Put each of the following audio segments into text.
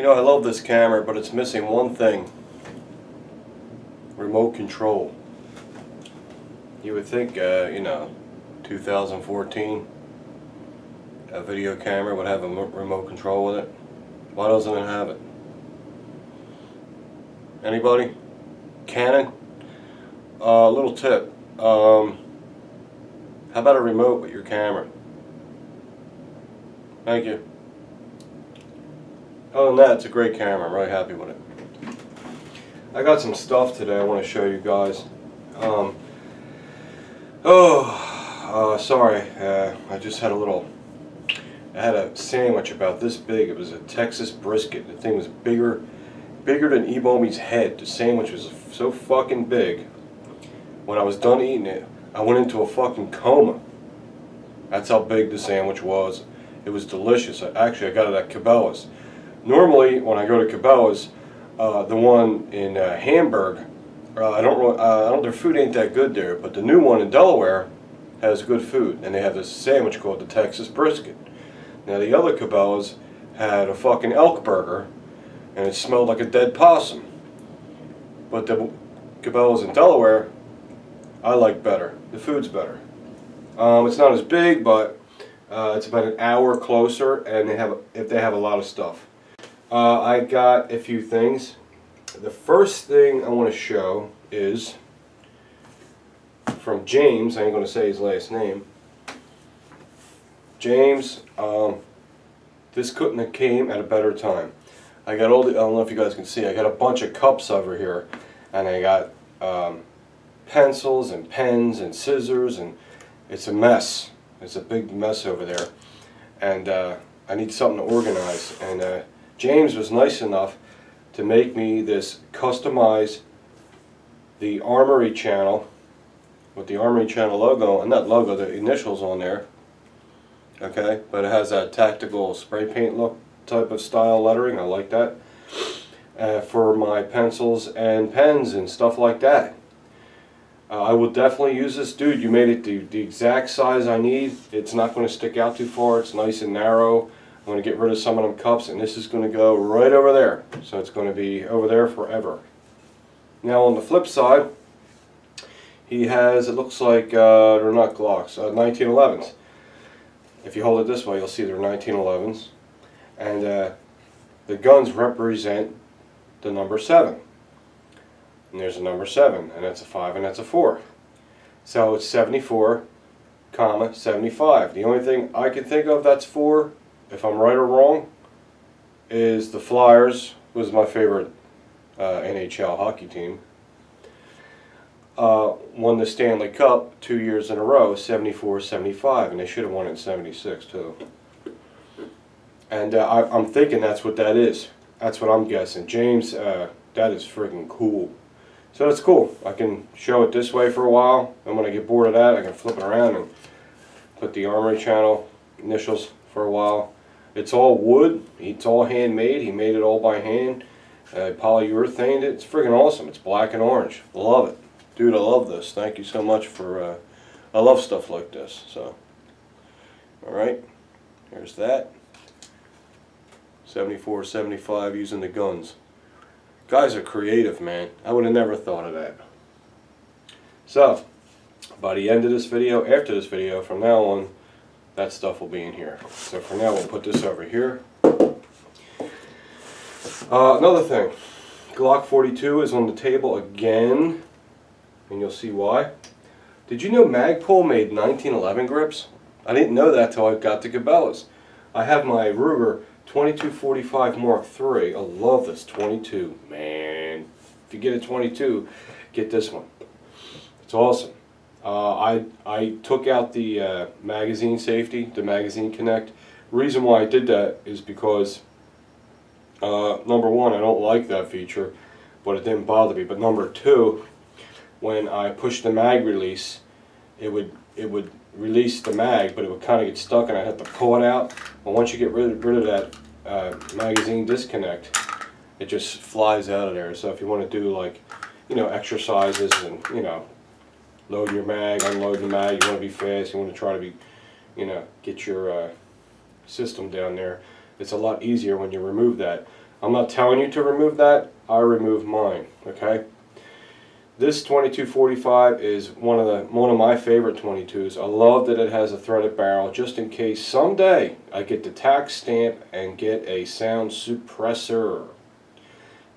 know, I love this camera, but it's missing one thing. Remote control. You would think, you know, 2014, a video camera would have a remote control with it. Why doesn't it have it? Anybody? Canon? Little tip. How about a remote with your camera? Thank you. Other than that, it's a great camera. I'm really happy with it. I got some stuff today I want to show you guys. Sorry. I just had I had a sandwich about this big. It was a Texas brisket. The thing was bigger than Ebomi's head. The sandwich was so fucking big. When I was done eating it, I went into a fucking coma. That's how big the sandwich was. It was delicious. Actually, I got it at Cabela's. Normally, when I go to Cabela's, the one in Hamburg, their food ain't that good there, but the new one in Delaware has good food, and they have this sandwich called the Texas brisket. Now the other Cabela's had a fucking elk burger, and it smelled like a dead possum. But the Cabela's in Delaware, I like better. The food's better. It's not as big, but it's about an hour closer, and they have a lot of stuff. I got a few things. The first thing I want to show is from James. I ain't going to say his last name. James, this couldn't have came at a better time. I got all the, I don't know if you guys can see, I got a bunch of cups over here, and I got pencils and pens and scissors, and it's a mess. It's a big mess over there, and I need something to organize. And James was nice enough to make me this customize the Armory channel with the Armory channel logo, and not logo, the initials on there. Okay, but it has that tactical spray paint look type of style lettering. I like that. For my pencils and pens and stuff like that. I will definitely use this. Dude, you made it the exact size I need. It's not going to stick out too far. It's nice and narrow. I'm going to get rid of some of them cups, and this is going to go right over there. So it's going to be over there forever. Now on the flip side, he has, it looks like, they're not Glocks, 1911s. If you hold it this way, you'll see they're 1911s. And the guns represent the number 7. And there's a number 7, and that's a 5, and that's a 4. So it's 74, 75. The only thing I can think of that's 4, if I'm right or wrong, is the Flyers, was my favorite NHL hockey team. Won the Stanley Cup 2 years in a row, 74, 75, and they should have won it in 76 too. And I'm thinking that's what that is. That's what I'm guessing. James, that is freaking cool. So that's cool. I can show it this way for a while, and when I get bored of that, I can flip it around and put the Armory channel initials for a while. It's all wood. It's all handmade. He made it all by hand. Polyurethaned it. It's freaking awesome. It's black and orange. Love it. Dude, I love this. Thank you so much for, I love stuff like this. So, alright, here's that. 74, 75 using the guns. Guys are creative, man. I would have never thought of that. So, by the end of this video, after this video, from now on, that stuff will be in here. So for now, we'll put this over here. Another thing, Glock 42 is on the table again. And you'll see why. Did you know Magpul made 1911 grips? I didn't know that till I got to Cabela's. I have my Ruger 2245 Mark III. I love this 22. Man, if you get a 22, get this one. It's awesome. I took out the magazine safety, the magazine connect. The reason why I did that is because number one, I don't like that feature, but it didn't bother me. But number two, when I pushed the mag release, it would release the mag, but it would kind of get stuck, and I'd have to pull it out. But once you get rid of that magazine disconnect, it just flies out of there. So if you want to do, like, you know, exercises and, you know, loading your mag, unloading the mag, you want to be fast, you want to try to be, you know, get your system down there, it's a lot easier when you remove that. I'm not telling you to remove that. I remove mine. Okay. This 2245 is one of my favorite 22s. I love that it has a threaded barrel, just in case someday I get the tax stamp and get a sound suppressor.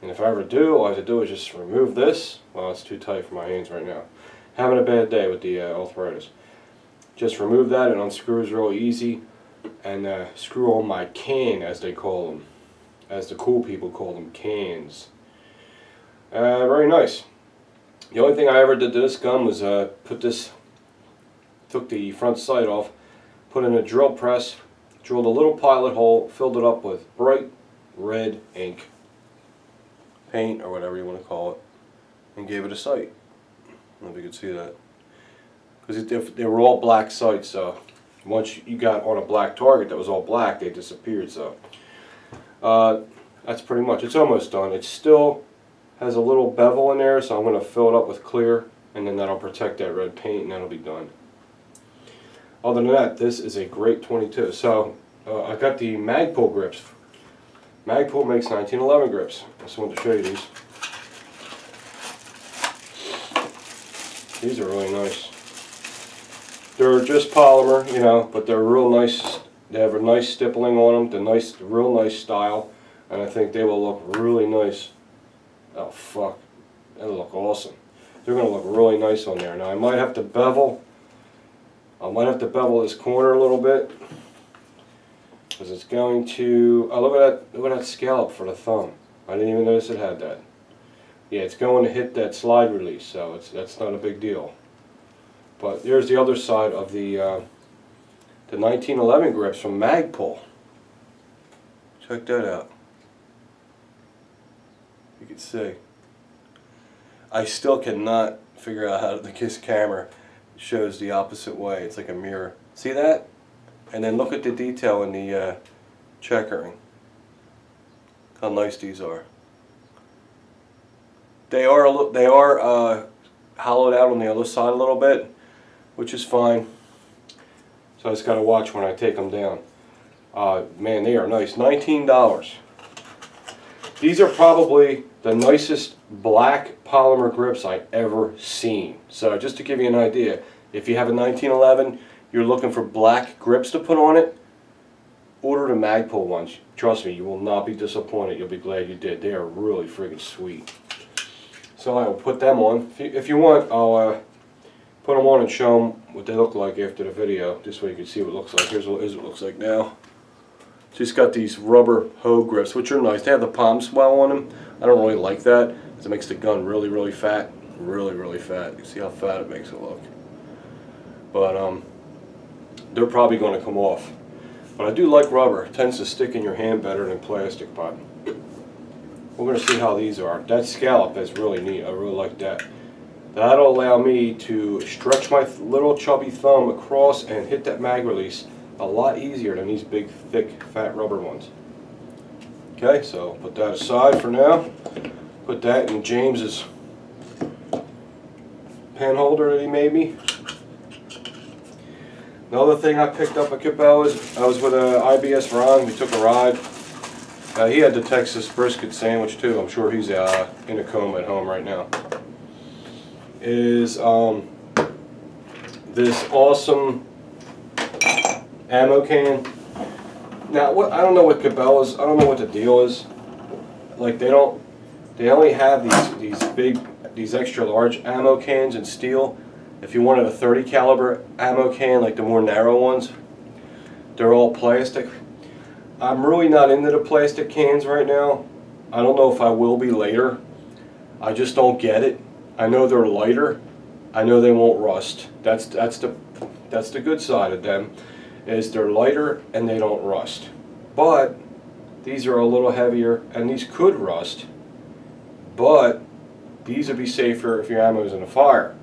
And if I ever do, all I have to do is just remove this. Well, it's too tight for my hands right now. Having a bad day with the arthritis. Just remove that and unscrews real easy, and screw on my can, as they call them, as the cool people call them, cans. Very nice. The only thing I ever did to this gun was took the front sight off, put in a drill press, drilled a little pilot hole, filled it up with bright red ink, paint or whatever you want to call it, and gave it a sight. I don't know if you can see that. Because they were all black sights, so once you got on a black target that was all black, they disappeared. So that's pretty much, it's almost done. It still has a little bevel in there, so I'm going to fill it up with clear, and then that'll protect that red paint, and that'll be done. Other than that, this is a great 22. So I got the Magpul grips. Magpul makes 1911 grips. I just wanted to show you these. These are really nice. They're just polymer, you know, but they're real nice. They have a nice stippling on them, the real nice style, and I think they will look really nice. Oh fuck, that'll look awesome. They're going to look really nice on there. Now I might have to bevel. I might have to bevel this corner a little bit, because it's going to. Oh, look at that scallop for the thumb. I didn't even notice it had that. Yeah, it's going to hit that slide release, so that's not a big deal. But here's the other side of the 1911 grips from Magpul. Check that out. You can see. I still cannot figure out how this camera shows the opposite way. It's like a mirror. See that? And then look at the detail in the checkering. How nice these are. They are hollowed out on the other side a little bit, which is fine. So I just got to watch when I take them down. Man, they are nice. $19. These are probably the nicest black polymer grips I ever seen. So just to give you an idea, if you have a 1911, you're looking for black grips to put on it, order the Magpul ones. Trust me, you will not be disappointed. You'll be glad you did. They are really friggin' sweet. So I will put them on. If you want, I'll put them on and show them what they look like after the video, just so you can see what it looks like. Here's what it looks like now. Just got these rubber hoe grips, which are nice. They have the palm swell on them. I don't really like that, because it makes the gun really, really fat. Really, really fat. You see how fat it makes it look. But they're probably going to come off. But I do like rubber. It tends to stick in your hand better than plastic. But we're going to see how these are. That scallop is really neat. I really like that. That'll allow me to stretch my little chubby thumb across and hit that mag release a lot easier than these big, thick, fat rubber ones. Okay, so put that aside for now. Put that in James's pen holder that he made me. Another thing I picked up at Cabela's, I was with IBS Ron. We took a ride. He had the Texas brisket sandwich too. I'm sure he's in a coma at home right now. Is this awesome ammo can. Now, I don't know what Cabela's, I don't know what the deal is. Like they only have these extra large ammo cans in steel. If you wanted a 30 caliber ammo can, like the more narrow ones, they're all plastic. I'm really not into the plastic cans right now. I don't know if I will be later. I just don't get it. I know they're lighter. I know they won't rust. That's the good side of them, is they're lighter and they don't rust. But these are a little heavier and these could rust. But these would be safer if your ammo is in a fire.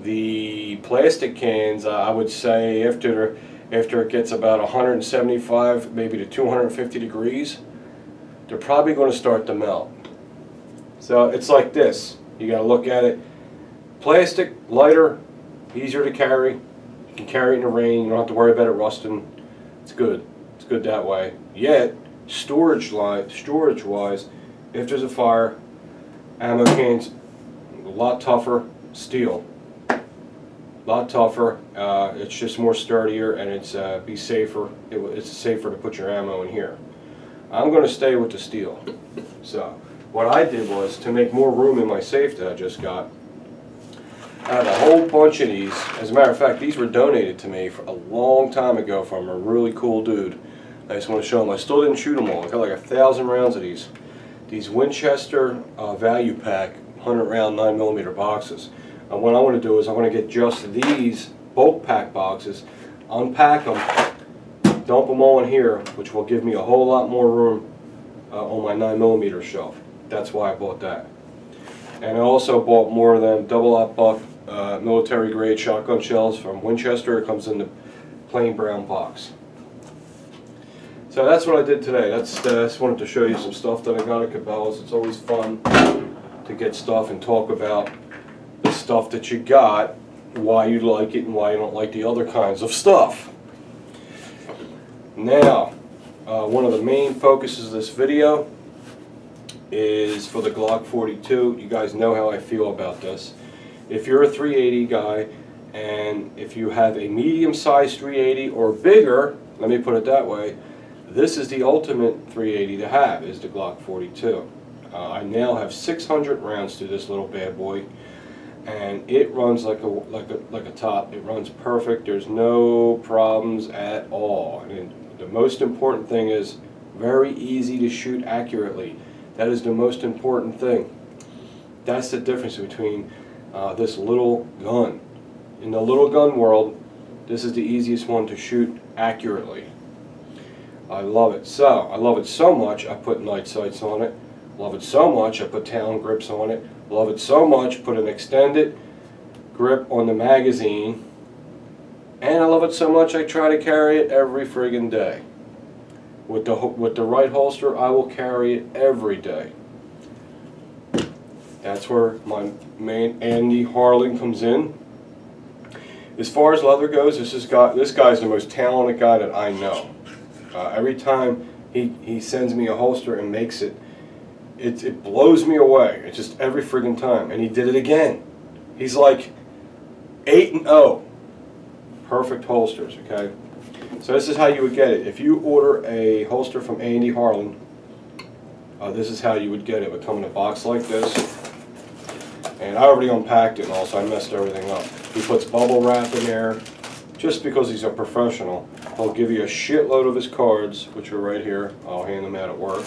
The plastic cans, I would say after it gets about 175, maybe to 250 degrees, they're probably going to start to melt. So it's like this. You got to look at it. Plastic, lighter, easier to carry. You can carry it in the rain. You don't have to worry about it rusting. It's good. It's good that way. Yet, storage wise, if there's a fire, ammo cans a lot tougher, steel. A lot tougher. It's just more sturdier, and it's be safer. It's safer to put your ammo in here. I'm going to stay with the steel. So what I did was, to make more room in my safe that I just got, I have a whole bunch of these. As a matter of fact, these were donated to me for a long time ago from a really cool dude. I just want to show them. I still didn't shoot them all. I got like 1,000 rounds of these. These Winchester value pack 100 round 9mm boxes. And what I want to do is I want to get just these bulk pack boxes, unpack them, dump them all in here, which will give me a whole lot more room on my 9mm shelf. That's why I bought that. And I also bought more of them double-aught buck military grade shotgun shells from Winchester. It comes in the plain brown box. So that's what I did today. I just wanted to show you some stuff that I got at Cabela's. It's always fun to get stuff and talk about the stuff that you got, why you like it and why you don't like the other kinds of stuff. Now, one of the main focuses of this video is for the Glock 42. You guys know how I feel about this. If you're a 380 guy, and if you have a medium-sized 380 or bigger, let me put it that way, this is the ultimate 380 to have, is the Glock 42. I now have 600 rounds to this little bad boy, and it runs like a top. It runs perfect. There's no problems at all. And the most important thing is very easy to shoot accurately. That is the most important thing. That's the difference between this little gun. In the little gun world, this is the easiest one to shoot accurately. I love it. I love it so much I put night sights on it. Love it so much I put Talon grips on it. Love it so much put an extended grip on the magazine. And I love it so much I try to carry it every friggin' day. With the right holster, I will carry it every day. That's where my main Andy Harlan comes in. As far as leather goes, this guy's the most talented guy that I know. Every time he sends me a holster and makes it, it blows me away. It's just every friggin' time. And he did it again. He's like 8-0. Perfect holsters, okay? So this is how you would get it. If you order a holster from Andy Harlan, this is how you would get it. It would come in a box like this. And I already unpacked it and all, so I messed everything up. He puts bubble wrap in there. Just because he's a professional, he'll give you a shitload of his cards, which are right here. I'll hand them out at work.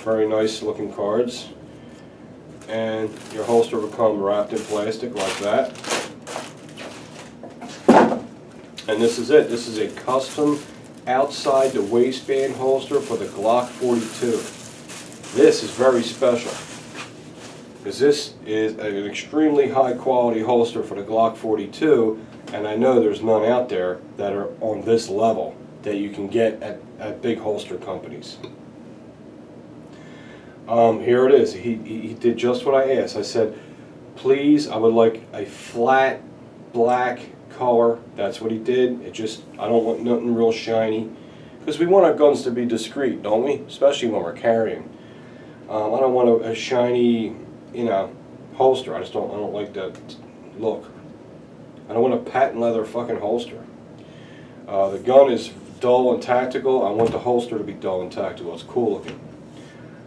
Very nice looking cards. And your holster will come wrapped in plastic like that. And this is it. This is a custom outside the waistband holster for the Glock 42. This is very special, because this is an extremely high quality holster for the Glock 42, and I know there's none out there that are on this level that you can get at big holster companies. Here it is. He did just what I asked. I said, please, I would like a flat black color. That's what he did. I don't want nothing real shiny, because we want our guns to be discreet, don't we? Especially when we're carrying. I don't want a shiny, holster. I don't like that look. I don't want a patent leather fucking holster. The gun is dull and tactical. I want the holster to be dull and tactical. It's cool looking.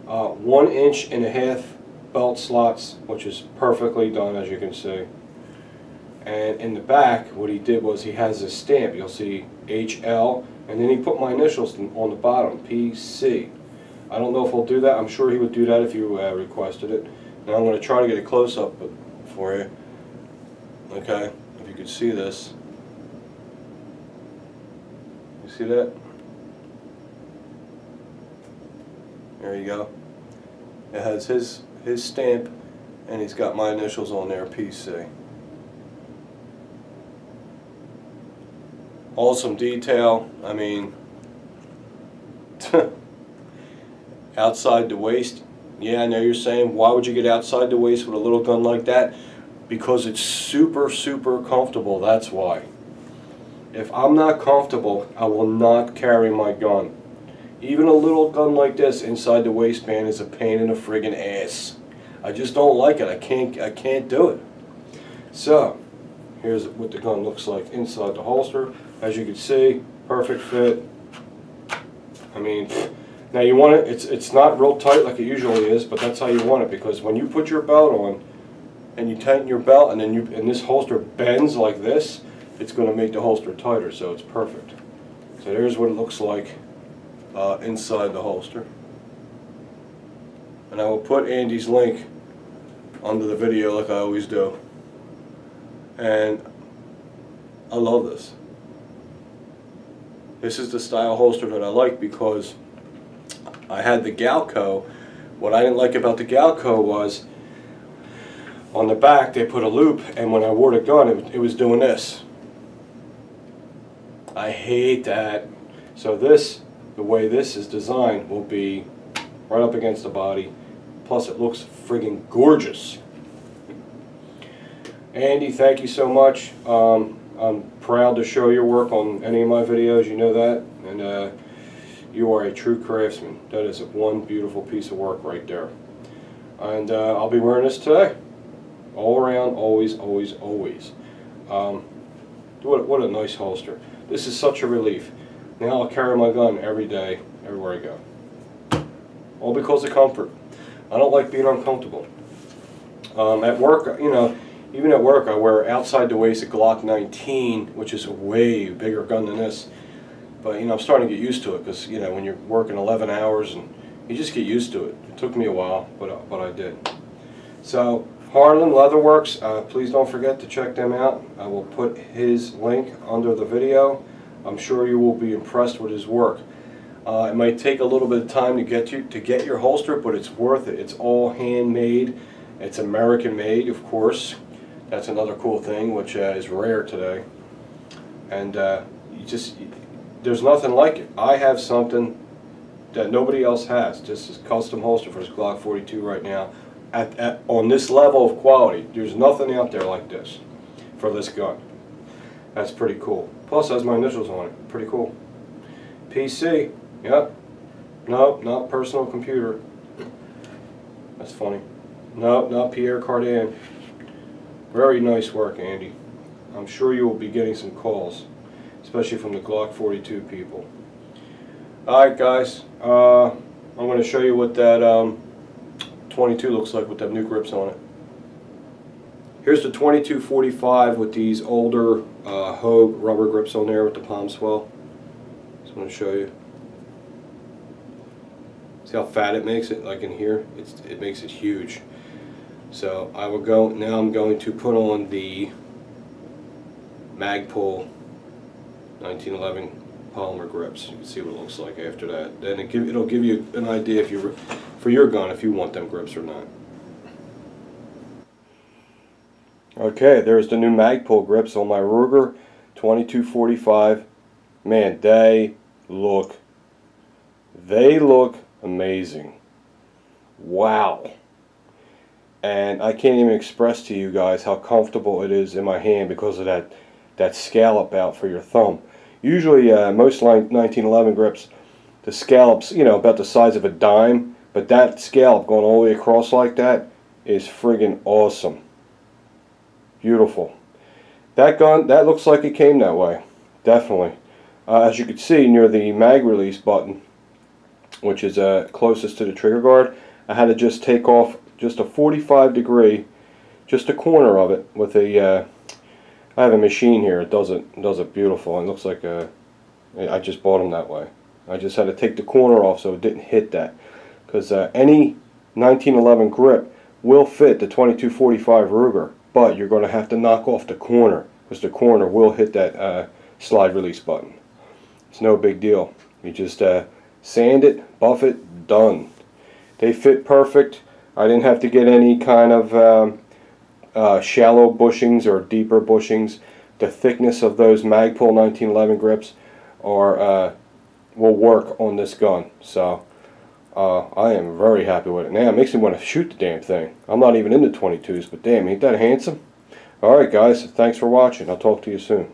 1.5 inch belt slots, which is perfectly done, as you can see. And in the back, what he did was he has a stamp. You'll see HL, and then he put my initials on the bottom, PC. I don't know if he'll do that. I'm sure he would do that if you requested it. Now I'm going to try to get a close-up for you. Okay, if you could see this. You see that? There you go. It has his stamp, and he's got my initials on there, PC. Awesome detail. I mean, outside the waist. Yeah, I know you're saying, why would you get outside the waist with a little gun like that? Because it's super, super comfortable. That's why. If I'm not comfortable, I will not carry my gun. Even a little gun like this inside the waistband is a pain in the friggin' ass. I just don't like it. I can't do it. So, here's what the gun looks like inside the holster. As you can see, perfect fit. I mean, now you want it, it's not real tight like it usually is, but that's how you want it, because when you put your belt on and you tighten your belt and then this holster bends like this, it's going to make the holster tighter, so it's perfect. So there's what it looks like inside the holster. And I will put Andy's link under the video like I always do. And I love this. This is the style holster that I like, because I had the Galco. What I didn't like about the Galco was on the back they put a loop, and when I wore the gun it was doing this. I hate that. So this, the way this is designed, will be right up against the body. Plus it looks friggin' gorgeous. Andy, thank you so much. I'm proud to show your work on any of my videos, you know that. And you are a true craftsman. That is one beautiful piece of work right there. And I'll be wearing this today. All around, always, always, always. What a nice holster. This is such a relief. Now I'll carry my gun every day, everywhere I go. All because of comfort. I don't like being uncomfortable. At work, you know, even at work I wear outside the waist a Glock 19, which is a way bigger gun than this. But, you know, I'm starting to get used to it, because, you know, when you're working 11 hours, and you just get used to it. It took me a while, but I did. So, Harlan Leatherworks, please don't forget to check them out. I will put his link under the video. I'm sure you will be impressed with his work. It might take a little bit of time to get your holster, but it's worth it. It's all handmade. It's American made, of course. That's another cool thing, which is rare today. And there's nothing like it. I have something that nobody else has. Just a custom holster for this Glock 42 right now. On this level of quality, there's nothing out there like this for this gun. That's pretty cool. Plus, it has my initials on it. Pretty cool. PC. Yep. Nope, not personal computer. That's funny. Nope, not Pierre Cardin. Very nice work, Andy. I'm sure you will be getting some calls, especially from the Glock 42 people. Alright guys, I'm going to show you what that 22 looks like with them new grips on it. Here's the 2245 with these older Hogue rubber grips on there with the palm swell. Just want to show you. See how fat it makes it? Like in here, it makes it huge. So I will go now. I'm going to put on the Magpul 1911 Polymer grips. You can see what it looks like after that. Then it'll give you an idea if for your gun if you want them grips or not. Okay, there's the new Magpul grips on my Ruger 2245. Man, they look amazing. Wow. And I can't even express to you guys how comfortable it is in my hand because of that scallop out for your thumb. Usually most 1911 grips, the scallops, you know, about the size of a dime, but that scallop going all the way across like that is friggin' awesome. Beautiful. That gun, that looks like it came that way. Definitely. As you can see near the mag release button, which is closest to the trigger guard, I had to just take off just a 45 degree, just a corner of it with a, I have a machine here, it does it beautiful. It looks like I just bought them that way. I just had to take the corner off so it didn't hit that. Because any 1911 grip will fit the 2245 Ruger, but you're going to have to knock off the corner, because the corner will hit that slide release button. It's no big deal. You just sand it, buff it, done. They fit perfect. I didn't have to get any kind of shallow bushings or deeper bushings. The thickness of those Magpul 1911 grips will work on this gun. So I am very happy with it. Now it makes me want to shoot the damn thing. I'm not even into 22s, but damn, ain't that handsome? Alright guys, thanks for watching. I'll talk to you soon.